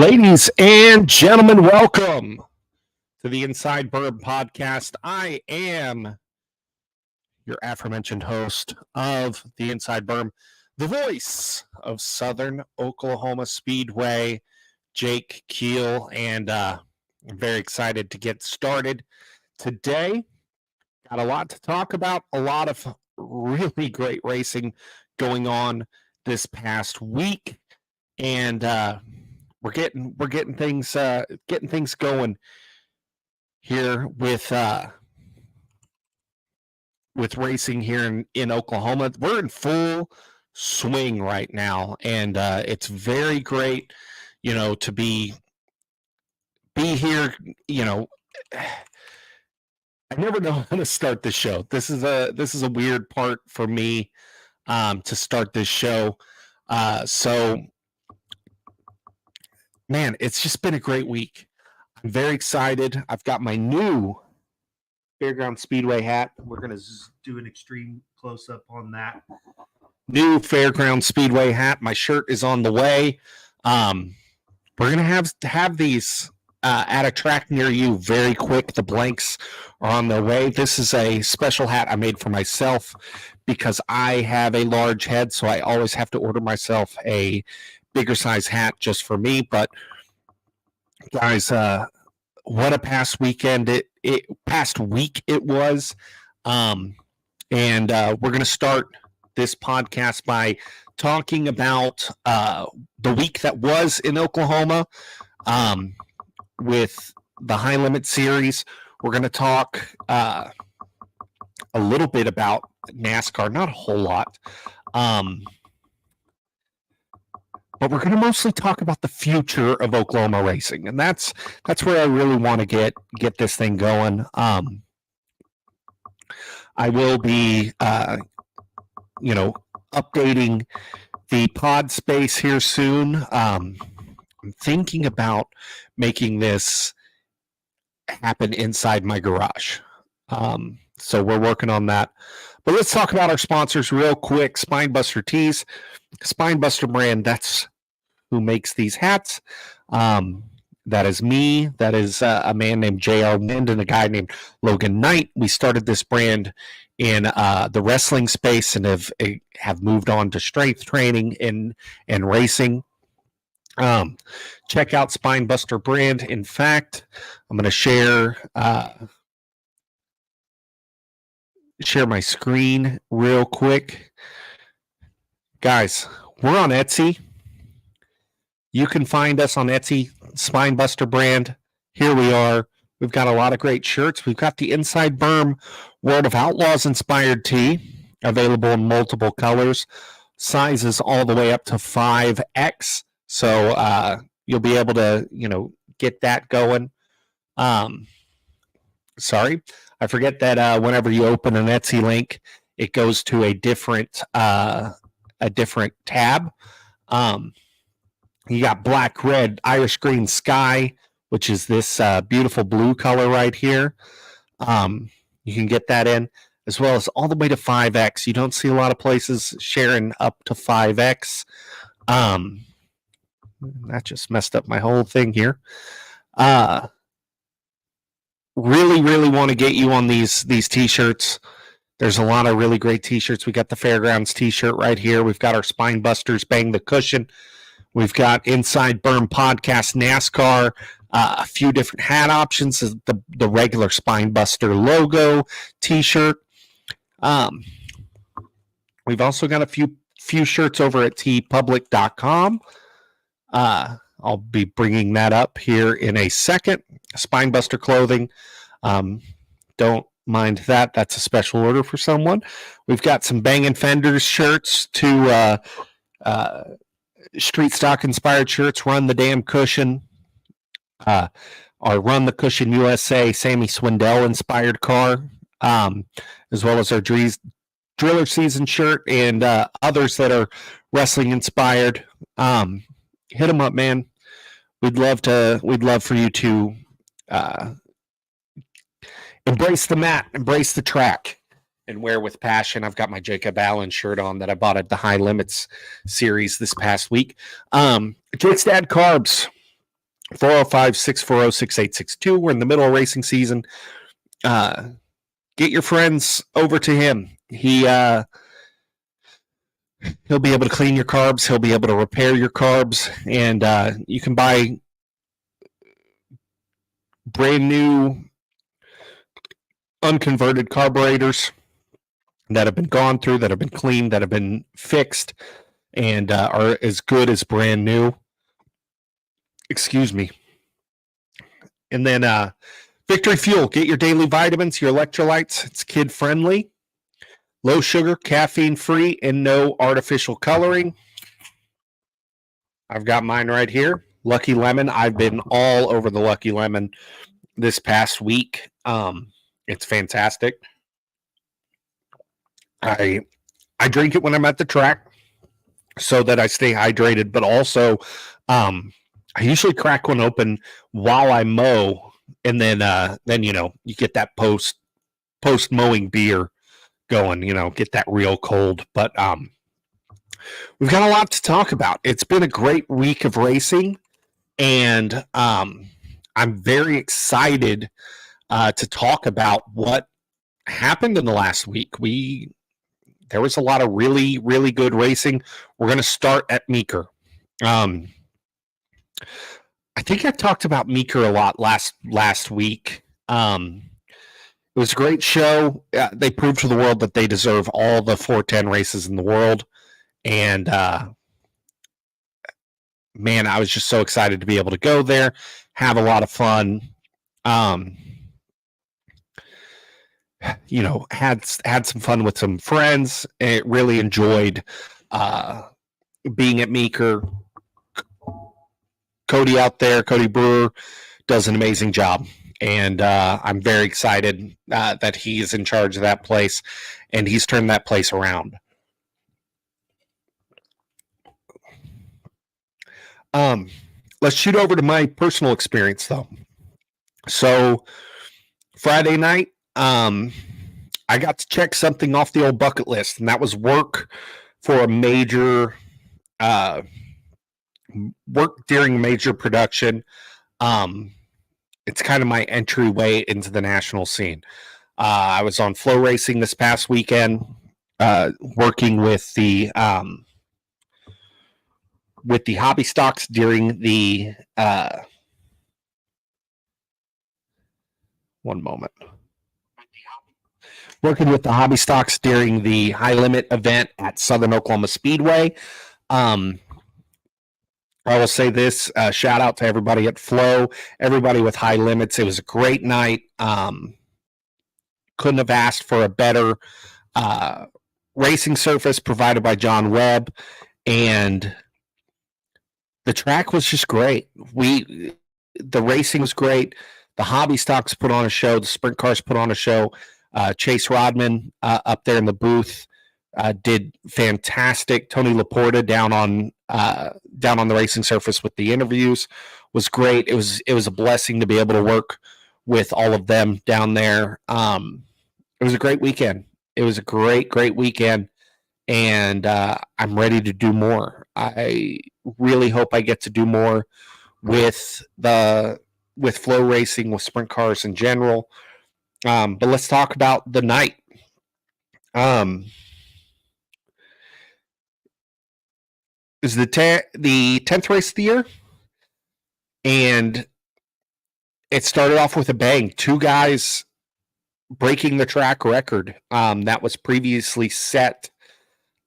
Ladies and gentlemen, welcome to the Inside Berm podcast. I am your aforementioned host of the Inside Berm, the voice of Southern Oklahoma Speedway, Jake Keel, and I'm very excited to get started today. Got a lot to talk about, a lot of really great racing going on this past week, and we're getting things going here with racing here in Oklahoma. We're in full swing right now, and it's very great, to be here. I never know how to start the show. This is a weird part for me to start this show. So, man, it's just been a great week. I'm very excited. I've got my new Fairground Speedway hat. We're going to do an extreme close-up on that. New Fairground Speedway hat. My shirt is on the way. We're going to have these at a track near you very quick. The blanks are on their way. This is a special hat I made for myself because I have a large head, so I always have to order myself a bigger size hat just for me. But guys, what a past weekend past week it was. And we're going to start this podcast by talking about the week that was in Oklahoma with the High Limit Series. We're going to talk a little bit about NASCAR, not a whole lot. But we're going to mostly talk about the future of Oklahoma racing, and that's where I really want to get this thing going. I will be, updating the pod space here soon. I'm thinking about making this happen inside my garage. So we're working on that. But let's talk about our sponsors real quick. Spinebuster Tees, Spinebuster brand. That's who makes these hats. That is me. That is a man named J.R. Wind and a guy named Logan Knight. We started this brand in the wrestling space and have moved on to strength training and racing. Check out Spinebuster brand. In fact, I'm going to share my screen real quick. Guys, we're on Etsy. You can find us on Etsy, Spinebuster brand. Here we are. We've got a lot of great shirts. We've got the Inside Berm World of Outlaws inspired tee available in multiple colors, sizes all the way up to 5X. So you'll be able to, get that going. Sorry, I forget that whenever you open an Etsy link, it goes to a different tab. You got black, red, Irish green sky, which is this beautiful blue color right here. You can get that in, as well as all the way to 5X. You don't see a lot of places sharing up to 5X. That just messed up my whole thing here. Really, really want to get you on these T-shirts. There's a lot of really great T-shirts. We got the Fairgrounds T-shirt right here. We've got our Spinebusters Bang the Cushion. We've got Inside Berm Podcast NASCAR, a few different hat options, the regular Spinebuster logo T-shirt. We've also got a few shirts over at tpublic.com. I'll be bringing that up here in a second. Spinebuster clothing. Don't mind that. That's a special order for someone. We've got some Bangin' Fenders shirts to Street Stock inspired shirts. Run the Damn Cushion. Our Run the Cushion USA Sammy Swindell inspired car. As well as our Driller Season shirt and others that are wrestling inspired. Hit them up, man. We'd love for you to embrace the mat, embrace the track, and wear with passion. I've got my Jacob Allen shirt on that I bought at the High Limits series this past week. Jake's Dad Carbs. 405-640-6862. We're in the middle of racing season. Get your friends over to him. He'll be able to clean your carbs. He'll be able to repair your carbs. And you can buy brand new unconverted carburetors that have been gone through, that have been cleaned, that have been fixed, and are as good as brand new. Excuse me. And then Victory Fuel. Get your daily vitamins, your electrolytes. It's kid-friendly, low sugar, caffeine-free, and no artificial coloring. I've got mine right here. Lucky Lemon. I've been all over the Lucky Lemon this past week. It's fantastic. I drink it when I'm at the track so that I stay hydrated, but also I usually crack one open while I mow, and then you get that post mowing beer going, get that real cold. But we've got a lot to talk about. It's been a great week of racing, and I'm very excited to talk about what happened in the last week. There was a lot of really, really good racing. We're going to start at Meeker. I think I talked about Meeker a lot last week. It was a great show. They proved to the world that they deserve all the 410 races in the world. And, man, I was just so excited to be able to go there, have a lot of fun. Had some fun with some friends. And really enjoyed being at Meeker. Cody out there, Cody Brewer, does an amazing job. And I'm very excited that he's in charge of that place, and he's turned that place around. Let's shoot over to my personal experience, though. So Friday night, I got to check something off the old bucket list, and that was work for a major work during major production. It's kind of my entryway into the national scene. I was on Flow Racing this past weekend, working with the hobby stocks during the one moment. Working with the hobby stocks during the high limit event at Southern Oklahoma Speedway. I will say this, shout out to everybody at Flow, everybody with high limits. It was a great night. Couldn't have asked for a better racing surface provided by John Webb, and the track was just great. The racing was great. The hobby stocks put on a show. The sprint cars put on a show. Chase Rodman up there in the booth did fantastic. Tony Laporta down on the racing surface with the interviews was great. It was a blessing to be able to work with all of them down there. It was a great weekend. It was a great weekend, and I'm ready to do more. I really hope I get to do more with Flow Racing, with sprint cars in general. But let's talk about the night. It was the 10th race of the year, and it started off with a bang. Two guys breaking the track record that was previously set.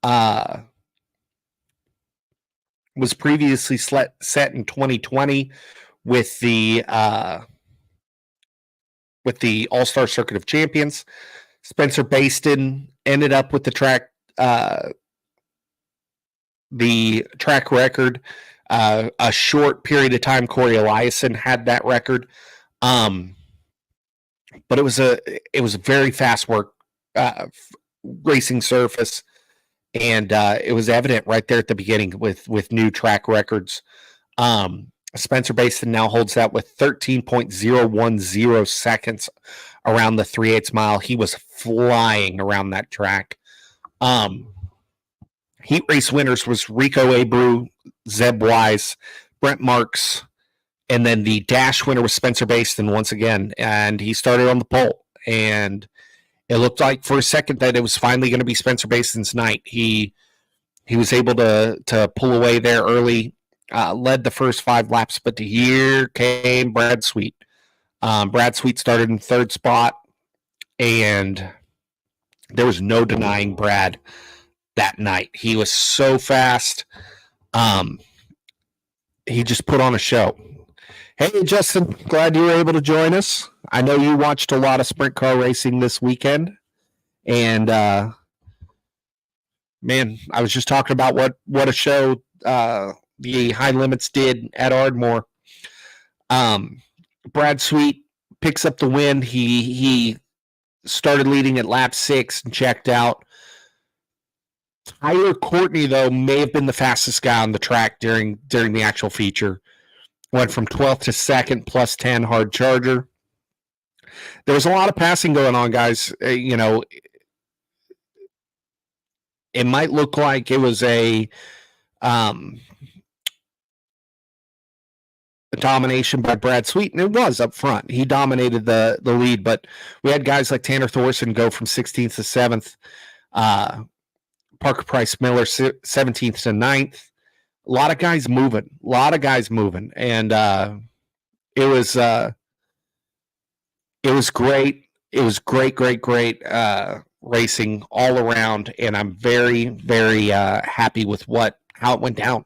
Set in 2020 with the All-Star Circuit of Champions. Spencer Baston ended up with the track record. A short period of time, Corey Eliason had that record. But it was a very fast work racing surface, and it was evident right there at the beginning with new track records. Spencer Baston now holds that with 13.010 seconds around the 3/8 mile. He was flying around that track. Heat race winners was Rico Abreu, Zeb Wise, Brent Marks, And then the dash winner was Spencer Baston once again, and he started on the pole. And it looked like for a second that it was finally going to be Spencer Baston's night. He was able to pull away there early, led the first 5 laps, but here came Brad Sweet. Brad Sweet started in 3rd spot, and there was no denying Brad that night. He was so fast. He just put on a show. Hey, Justin, glad you were able to join us. I know you watched a lot of sprint car racing this weekend, and man, I was just talking about what a show the High Limits did at Ardmore. Brad Sweet picks up the win. He started leading at lap 6 and checked out. Tyler Courtney, though, may have been the fastest guy on the track during the actual feature. Went from 12th to 2nd, plus 10 hard charger. There was a lot of passing going on, guys. It might look like it was a domination by Brad Sweet, and it was up front. He dominated the lead, but we had guys like Tanner Thorson go from 16th to 7th. Parker Price Miller 17th to 9th. A lot of guys moving, and it was great. It was great racing all around, and I'm very, very happy with how it went down.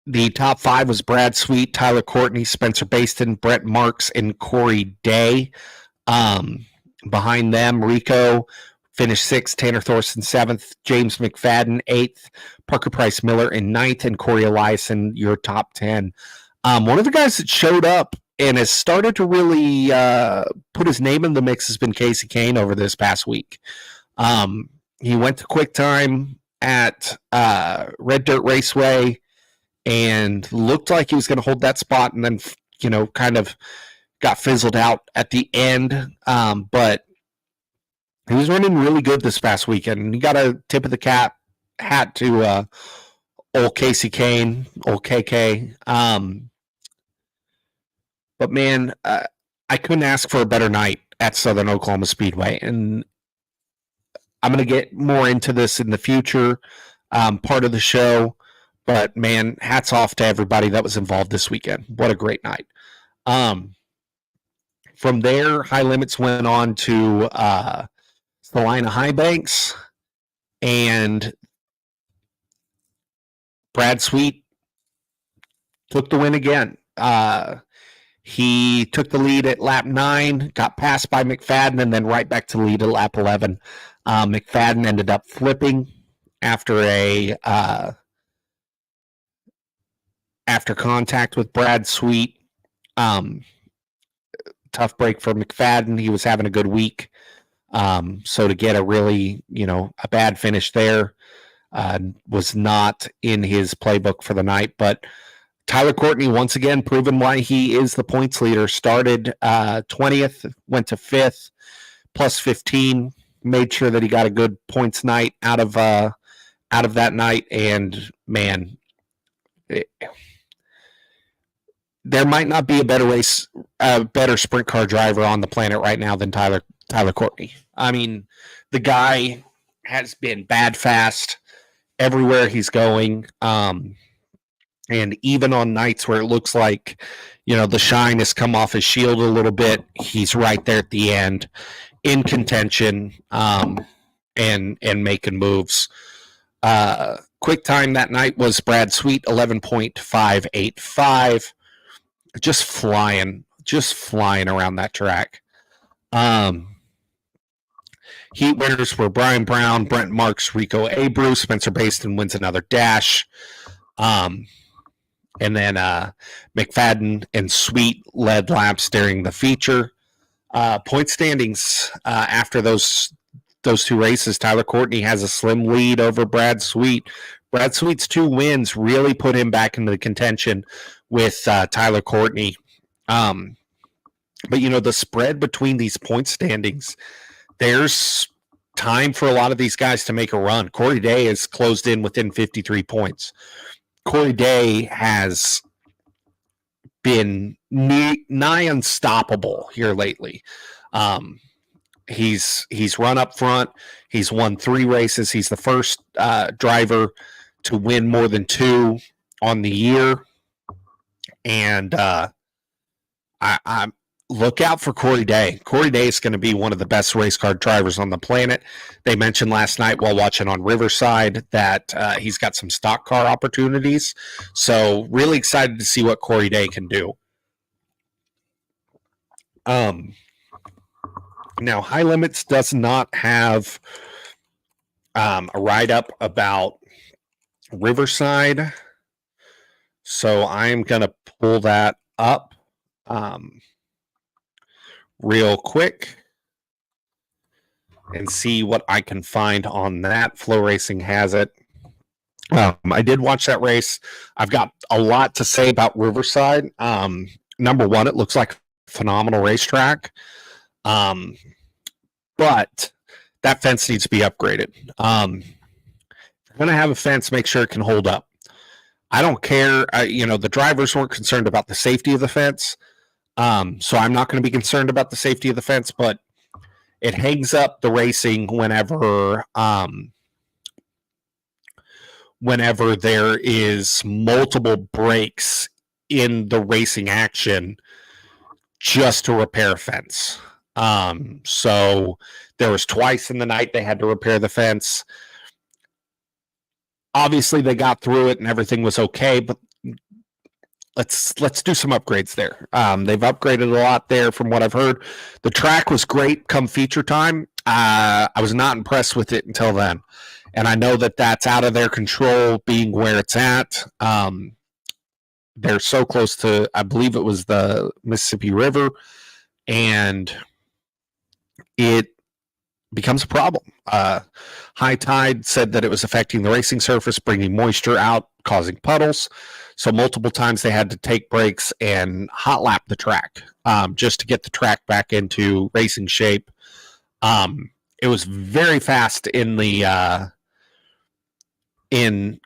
The top 5 was Brad Sweet, Tyler Courtney, Spencer Baston, Brett Marks, and Corey Day. Behind them, Rico finished 6th, Tanner Thorson 7th, James McFadden 8th, Parker Price Miller in 9th, and Corey Eliason, your top 10. One of the guys that showed up and has started to really put his name in the mix has been Casey Kane over this past week. He went to quick time at Red Dirt Raceway and looked like he was going to hold that spot, and then kind of got fizzled out at the end. But he was running really good this past weekend. He got a tip of the hat to old Casey Kane, old KK. But man, I couldn't ask for a better night at Southern Oklahoma Speedway. And I'm going to get more into this in the future part of the show. But man, hats off to everybody that was involved this weekend. What a great night. From there, High Limits went on to Salina High Banks, and Brad Sweet took the win again. He took the lead at lap 9, got passed by McFadden, and then right back to the lead at lap 11. McFadden ended up flipping after after contact with Brad Sweet. Tough break for McFadden. He was having a good week. So to get a really, a bad finish there was not in his playbook for the night. But Tyler Courtney, once again, proven why he is the points leader. Started 20th, went to 5th, plus 15. Made sure that he got a good points night out of that night. And man, there might not be a better sprint car driver on the planet right now than Tyler Courtney. I mean, the guy has been bad fast everywhere he's going. And even on nights where it looks like, the shine has come off his shield a little bit, he's right there at the end in contention, and making moves. Quick time that night was Brad Sweet, 11.585. Just flying around that track. Heat winners were Brian Brown, Brent Marks, Rico Abreu. Spencer Baston wins another dash. And then McFadden and Sweet led laps during the feature. Point standings after those two races, Tyler Courtney has a slim lead over Brad Sweet. Brad Sweet's 2 wins really put him back into the contention with Tyler Courtney. But, the spread between these point standings, there's time for a lot of these guys to make a run. Corey Day has closed in within 53 points. Corey Day has been nigh unstoppable here lately. He's run up front. He's won 3 races. He's the first driver to win more than 2 on the year. And I'm look out for Corey Day. Corey Day is going to be one of the best race car drivers on the planet. They mentioned last night while watching on Riverside that he's got some stock car opportunities. So really excited to see what Corey Day can do. Now, High Limits does not have a write-up about Riverside. So I'm going to pull that up real quick and see what I can find on that. Flow Racing has it. I did watch that race. I've got a lot to say about Riverside. Number one, it looks like a phenomenal racetrack. But that fence needs to be upgraded. If you're going to have a fence, make sure it can hold up. I don't care. The drivers weren't concerned about the safety of the fence. So I'm not going to be concerned about the safety of the fence, but it hangs up the racing whenever there is multiple breaks in the racing action just to repair a fence. So there was twice in the night they had to repair the fence. Obviously they got through it and everything was okay, but let's do some upgrades there. They've upgraded a lot there from what I've heard. The track was great come feature time. I was not impressed with it until then. And I know that that's out of their control being where it's at. They're so close to, I believe it was the Mississippi River, and it becomes a problem. High tide said that it was affecting the racing surface, bringing moisture out, causing puddles. So multiple times they had to take breaks and hot lap the track just to get the track back into racing shape. It was very fast in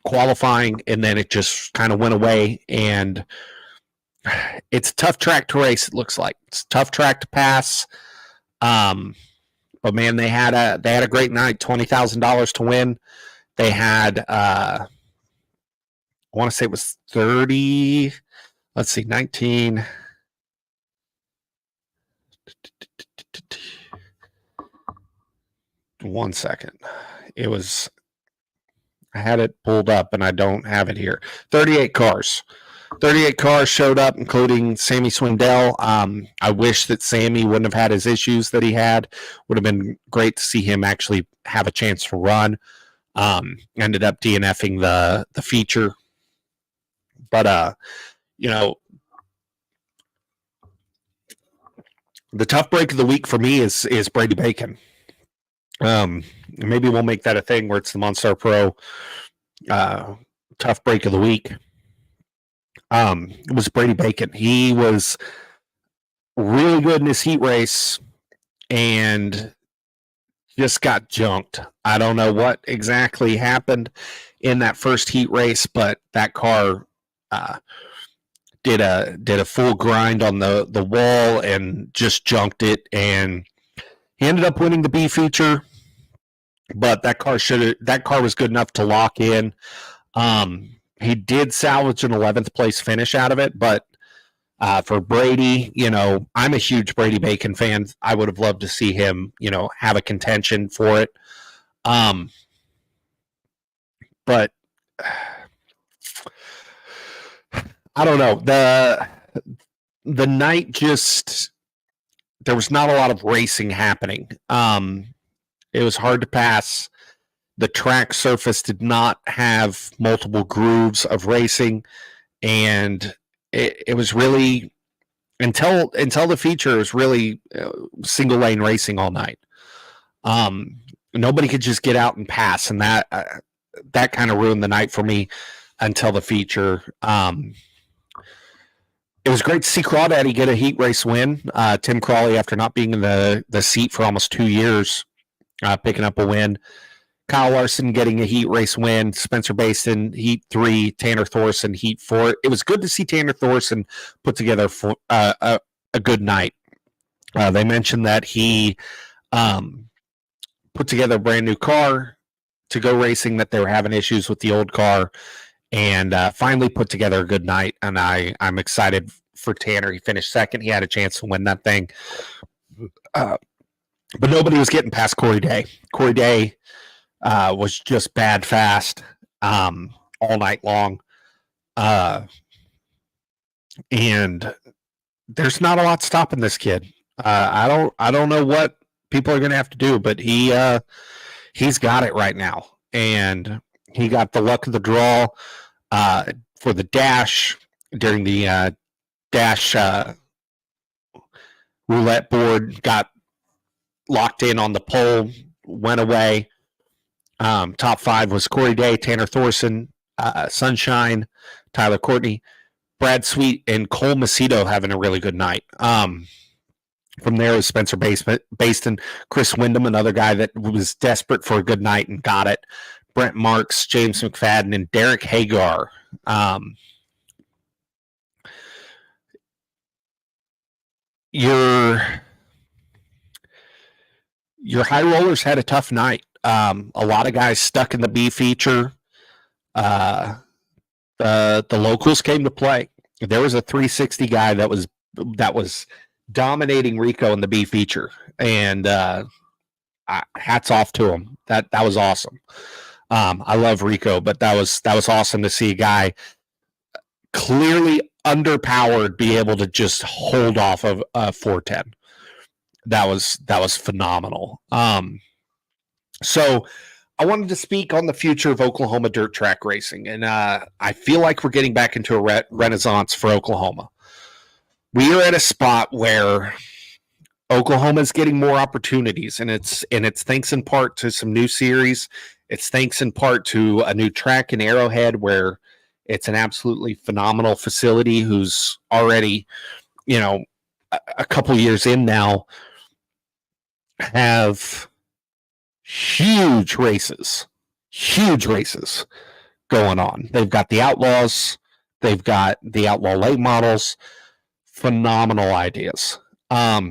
qualifying, and then it just kind of went away. And it's a tough track to race. It looks like it's a tough track to pass. But man, they had a great night. $20,000 to win. They had I want to say it was 30. Let's see, 19. One second. It was. I had it pulled up and I don't have it here. 38 cars. 38 cars showed up, including Sammy Swindell. I wish that Sammy wouldn't have had his issues that he had. Would have been great to see him actually have a chance to run. Ended up DNFing the feature. But, the tough break of the week for me is Brady Bacon. Maybe we'll make that a thing where it's the Monstar Pro tough break of the week. It was Brady Bacon. He was really good in his heat race and just got junked. I don't know what exactly happened in that first heat race, but that car did a full grind on the wall and just junked it, and he ended up winning the B feature. But that car was good enough to lock in. He did salvage an 11th place finish out of it, but for Brady, I'm a huge Brady Bacon fan. I would have loved to see him, have a contention for it. But I don't know. The night just, there was not a lot of racing happening. It was hard to pass. The track surface did not have multiple grooves of racing, and it was really until the feature, it was really single lane racing all night. Nobody could just get out and pass, and that kind of ruined the night for me until the feature. It was great to see Crawdaddy get a heat race win. Tim Crawley, after not being in the seat for almost 2 years, picking up a win. Kyle Larson getting a heat race win, Spencer Bayston heat 3, Tanner Thorson heat 4. It was good to see Tanner Thorson put together a good night. They mentioned that he put together a brand new car to go racing, that they were having issues with the old car, and finally put together a good night. And I'm excited for Tanner. He finished second. He had a chance to win that thing. But nobody was getting past Corey Day. Corey Day was just bad fast all night long. And there's not a lot stopping this kid. I don't know what people are going to have to do, but he's got it right now. And he got the luck of the draw for the dash during the dash roulette board, got locked in on the pole, went away. Top 5 was Corey Day, Tanner Thorson, Sunshine, Tyler Courtney, Brad Sweet, and Cole Macedo having a really good night. From there was Spencer Bayston, Chris Wyndham, another guy that was desperate for a good night and got it. Brent Marks, James McFadden, and Derek Hagar. Your high rollers had a tough night. A lot of guys stuck in the B feature. The locals came to play. There was a 360 guy that was dominating Rico in the B feature, and hats off to him. That was awesome. I love Rico, but that was awesome to see a guy clearly underpowered be able to just hold off of 410. That was phenomenal. So I wanted to speak on the future of Oklahoma dirt track racing, and I feel like we're getting back into a renaissance for Oklahoma. We are at a spot where Oklahoma is getting more opportunities, and it's thanks in part to some new series. It's thanks in part to a new track in Arrowhead, where it's an absolutely phenomenal facility who's already, a couple years in now, have huge races going on. They've got the Outlaws, they've got the Outlaw late models, phenomenal ideas. What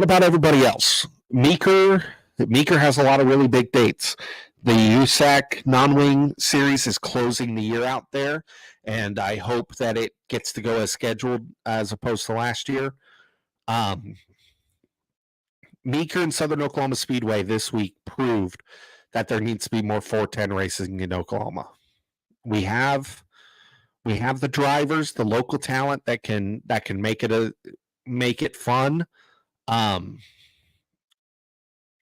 about everybody else? Meeker has a lot of really big dates. The USAC non-wing series is closing the year out there, and I hope that it gets to go as scheduled as opposed to last year. Meeker and Southern Oklahoma Speedway this week proved that there needs to be more 410 racing in Oklahoma. We have the drivers, the local talent that can make it fun. And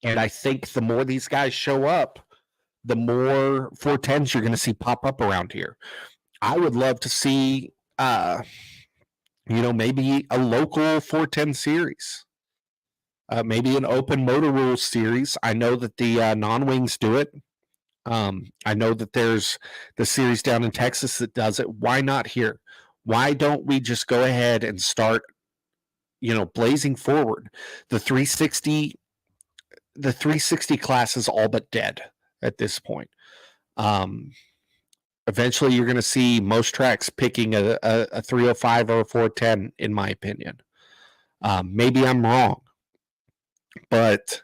I think the more these guys show up, the more 410s you're going to see pop up around here. I would love to see, maybe a local 410 series. Maybe an open motor rules series. I know that the non-wings do it. I know that there's the series down in Texas that does it. Why not here? Why don't we just go ahead and start, blazing forward? The 360 class is all but dead at this point. Eventually, you're going to see most tracks picking a 305 or a 410, in my opinion. Maybe I'm wrong. But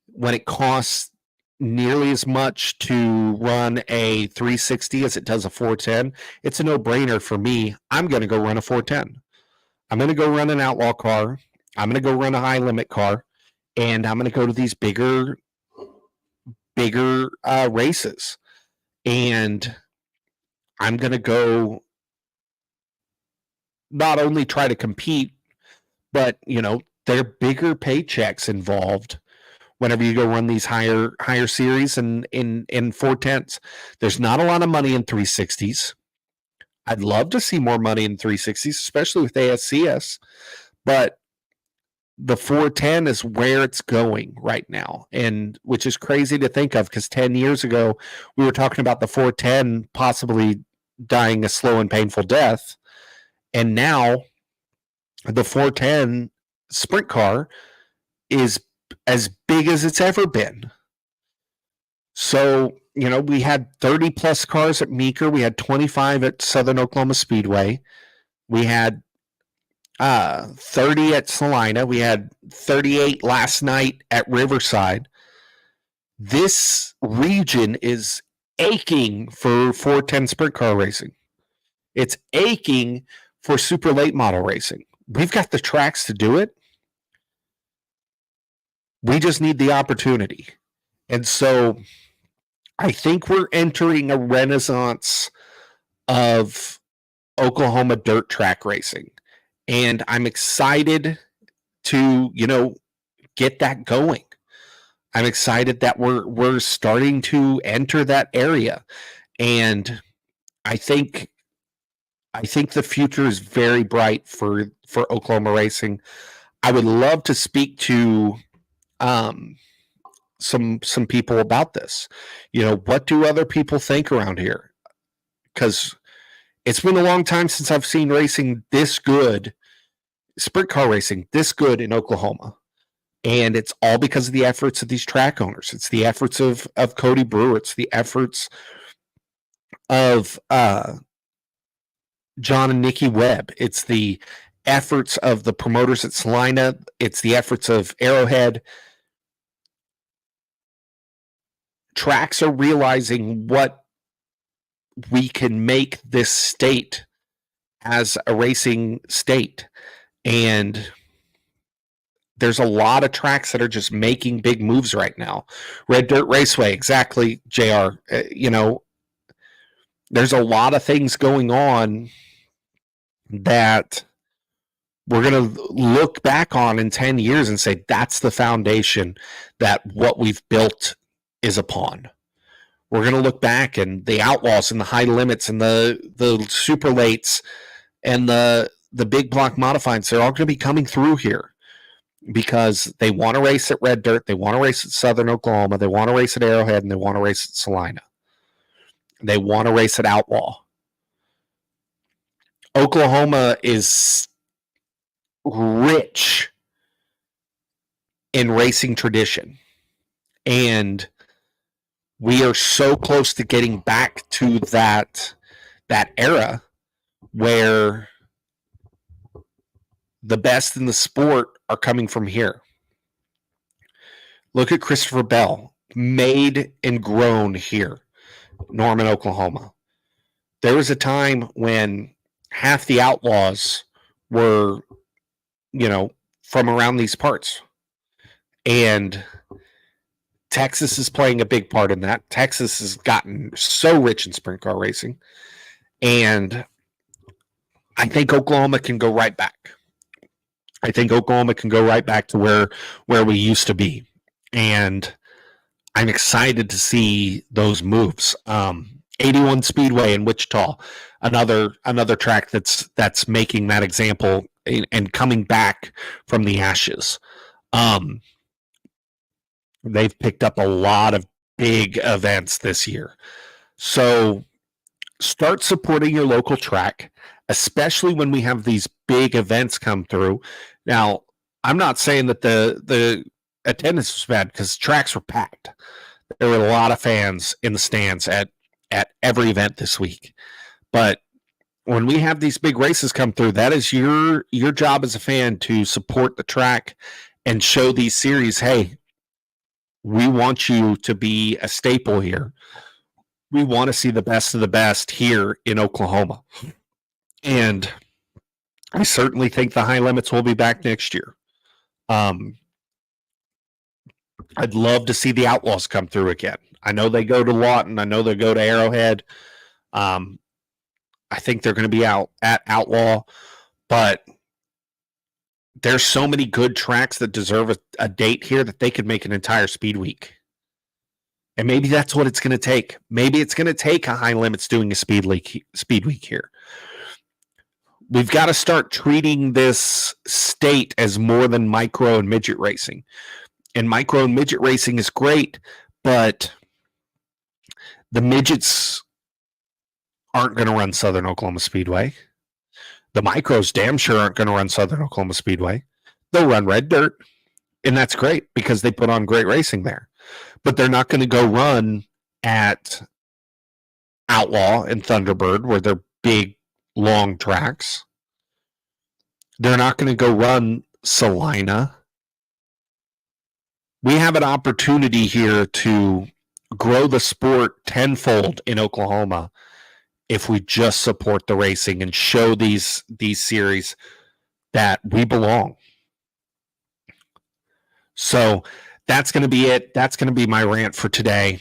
when it costs nearly as much to run a 360 as it does a 410, it's a no-brainer for me. I'm going to go run a 410. I'm going to go run an outlaw car. I'm going to go run a high-limit car. And I'm going to go to these bigger races. And I'm going to go not only try to compete, but, there are bigger paychecks involved whenever you go run these higher series in 410s. There's not a lot of money in 360s. I'd love to see more money in 360s, especially with ASCS, but the 410 is where it's going right now, and which is crazy to think of, because 10 years ago we were talking about the 410 possibly dying a slow and painful death, and now the 410 sprint car is as big as it's ever been. So, we had 30 plus cars at Meeker. We had 25 at Southern Oklahoma Speedway. We had 30 at Salina. We had 38 last night at Riverside. This region is aching for 410 sprint car racing. It's aching for super late model racing. We've got the tracks to do it. We just need the opportunity. And so I think we're entering a renaissance of Oklahoma dirt track racing. And I'm excited to, get that going. I'm excited that we're starting to enter that area. And I think the future is very bright for Oklahoma racing. I would love to speak to some people about this. What do other people think around here? Because it's been a long time since I've seen racing this good, sprint car racing this good in Oklahoma. And it's all because of the efforts of these track owners. It's the efforts of Cody Brewer. It's the efforts of John and Nikki Webb. It's the efforts of the promoters at Salina. It's the efforts of Arrowhead. Tracks are realizing what we can make this state as a racing state. And there's a lot of tracks that are just making big moves right now. Red Dirt Raceway, exactly, JR. There's a lot of things going on that we're going to look back on in 10 years and say, that's the foundation that what we've built is upon. We're going to look back, and the Outlaws and the High Limits and the Super Lates and the big block modifieds, they're all going to be coming through here because they want to race at Red Dirt, they want to race at Southern Oklahoma, they want to race at Arrowhead, and they want to race at Salina. They want to race at Outlaw. Oklahoma is rich in racing tradition, and we are so close to getting back to that era where the best in the sport are coming from here. Look at Christopher Bell, made and grown here, Norman, Oklahoma. There was a time when half the Outlaws were, from around these parts. And Texas is playing a big part in that. Texas has gotten so rich in sprint car racing. And I think Oklahoma can go right back. I think Oklahoma can go right back to where we used to be. And I'm excited to see those moves. 81 Speedway in Wichita, another track that's making that example and coming back from the ashes. They've picked up a lot of big events this year. So start supporting your local track, especially when we have these big events come through. Now, I'm not saying that the attendance was bad because tracks were packed. There were a lot of fans in the stands at every event this week. But when we have these big races come through, that is your job as a fan to support the track and show these series, hey, we want you to be a staple here. We want to see the best of the best here in Oklahoma. And I certainly think the High Limits will be back next year. I'd love to see the Outlaws come through again. I know they go to Lawton. I know they go to Arrowhead. I think they're going to be out at Outlaw. But there's so many good tracks that deserve a date here that they could make an entire speed week. And maybe that's what it's going to take. Maybe it's going to take a High Limits doing a speed week here. We've got to start treating this state as more than micro and midget racing. And micro and midget racing is great, but the midgets aren't going to run Southern Oklahoma Speedway. The micros damn sure aren't going to run Southern Oklahoma Speedway. They'll run Red Dirt. And that's great because they put on great racing there. But they're not going to go run at Outlaw and Thunderbird where they're big, long tracks. They're not going to go run Salina. We have an opportunity here to grow the sport tenfold in Oklahoma if we just support the racing and show these series that we belong. So that's going to be it. That's going to be my rant for today.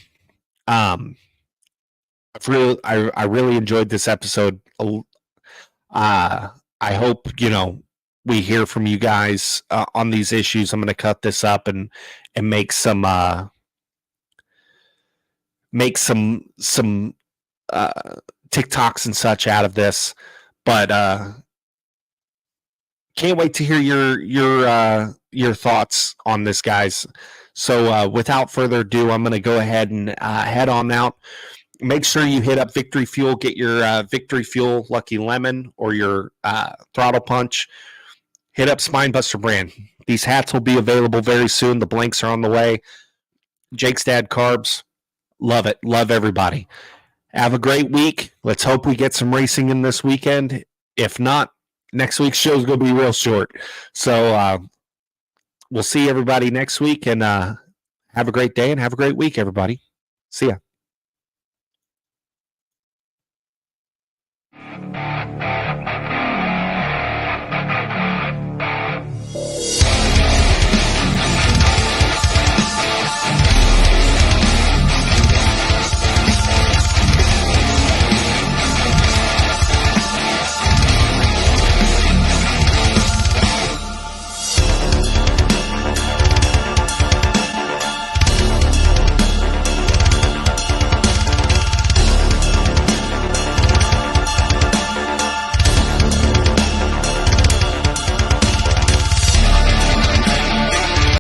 I really enjoyed this episode. I hope, we hear from you guys on these issues. I'm going to cut this up and make some TikToks and such out of this. But can't wait to hear your thoughts on this, guys. So without further ado, I'm going to go ahead and head on out. Make sure you hit up Victory Fuel. Get your Victory Fuel Lucky Lemon or your Throttle Punch. Hit up Spinebuster brand. These hats will be available very soon. The blanks are on the way. Jake's Dad Carbs. Love it. Love everybody. Have a great week. Let's hope we get some racing in this weekend. If not, next week's show is going to be real short. So we'll see everybody next week, and have a great day and have a great week, everybody. See ya.